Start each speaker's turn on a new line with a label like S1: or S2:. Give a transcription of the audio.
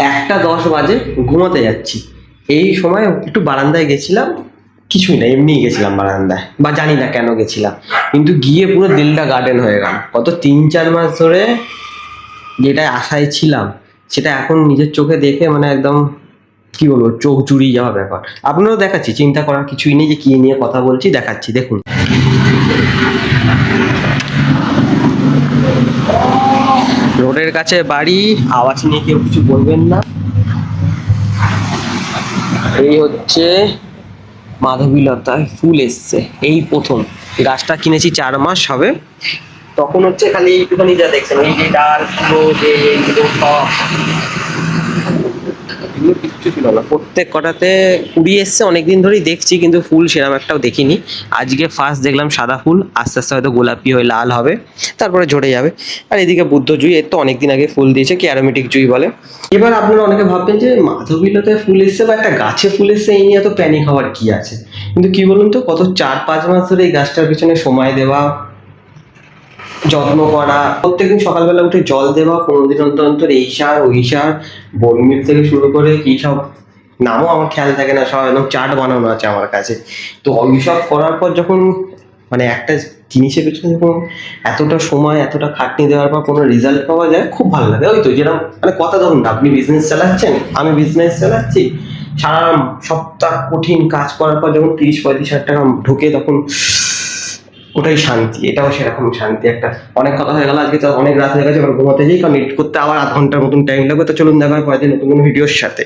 S1: 1:10 বাজে, ঘুমাতে যাচ্ছি। এই সময় একটু বারান্দায় গেছিলাম, কিছুই না, এমনি গেছিলাম বারান্দায়, বা জানি না কেন গেছিলাম, কিন্তু গিয়ে পুরো দিলটা গার্ডেন হয়ে গেল। গত 3-4 মাস ধরে যেটা আশায় ছিলাম সেটা এখন নিজের চোখে দেখে মানে একদম কি বলবো, চোখ জুড়িয়ে যাওয়া ব্যাপার। আপনারাও দেখাচ্ছি, চিন্তা করার কিছুই নেই যে কি নিয়ে কথা বলছি, দেখাচ্ছি দেখুন। রোডের কাছে বাড়ি, আওয়াজ নিয়ে কেউ কিছু বলবেন না। এই হচ্ছে মাধবীলতায় ফুল এসছে, এই প্রথম। গাছটা কিনেছি 4 মাস হবে, তখন হচ্ছে খালি এইটুখানি যা দেখছেন, এই যে ডাল পুরো যে এইগুলো সব, এগুলো কিচ্ছু ছিল না। প্রত্যেক কটাতে কুড়ি এসছে, অনেকদিন ধরেই দেখছি কিন্তু ফুল সেরকম একটাও দেখিনি। আজকে ফার্স্ট দেখলাম সাদা ফুল, আস্তে আস্তে হয়তো গোলাপি হয়ে লাল হবে, তারপরে ঝরে যাবে। আর এদিকে বুদ্ধ জুঁই, এর তো অনেকদিন আগে ফুল দিয়েছে, কি অ্যারোমেটিক জুঁই বলে। এবার আপনারা অনেকে ভাববেন যে মাধবীলতায় ফুল এসছে বা একটা গাছে ফুল এসছে, এই নিয়ে এত প্যানিক হওয়ার কি আছে। কিন্তু কি বলুন তো, কত 4-5 মাস ধরে এই গাছটার পিছনে সময় দেওয়া, যত্ন করা, প্রত্যেকদিন সকালবেলা উঠে জল দেওয়া, 15 দিন অন্তর অন্তর এই সার ওই সার, বর্মির থেকে শুরু করে কি সব নামও আমার খেয়াল থাকে না, সব একদম চার্ট বানানো আছে আমার কাছে। তো ওইসব করার পর যখন মানে একটা জিনিসের পেছনে যখন এতটা সময় এতটা খাটনি দেওয়ার পর কোনো রেজাল্ট পাওয়া যায়, খুব ভালো লাগে। ওই তো যেরকম মানে কথা, ধরুন না, আপনি বিজনেস চালাচ্ছেন, আমি বিজনেস চালাচ্ছি, সারা সপ্তাহ কঠিন কাজ করার পর যখন 30-35 হাজার টাকা ঢোকে, তখন ওটাই শান্তি। এটাও সেরকম শান্তি একটা। অনেক কথা হয়ে গেল আজকে, তো অনেক রাত হয়ে গেছে, এবার ঘুমাতে যাই, কারণ এডিট করতে আবার আধ ঘন্টার মতন টাইম লাগবে। তো চলুন দেখা হয় পরের দিন নতুন কোনো ভিডিওর সাথে।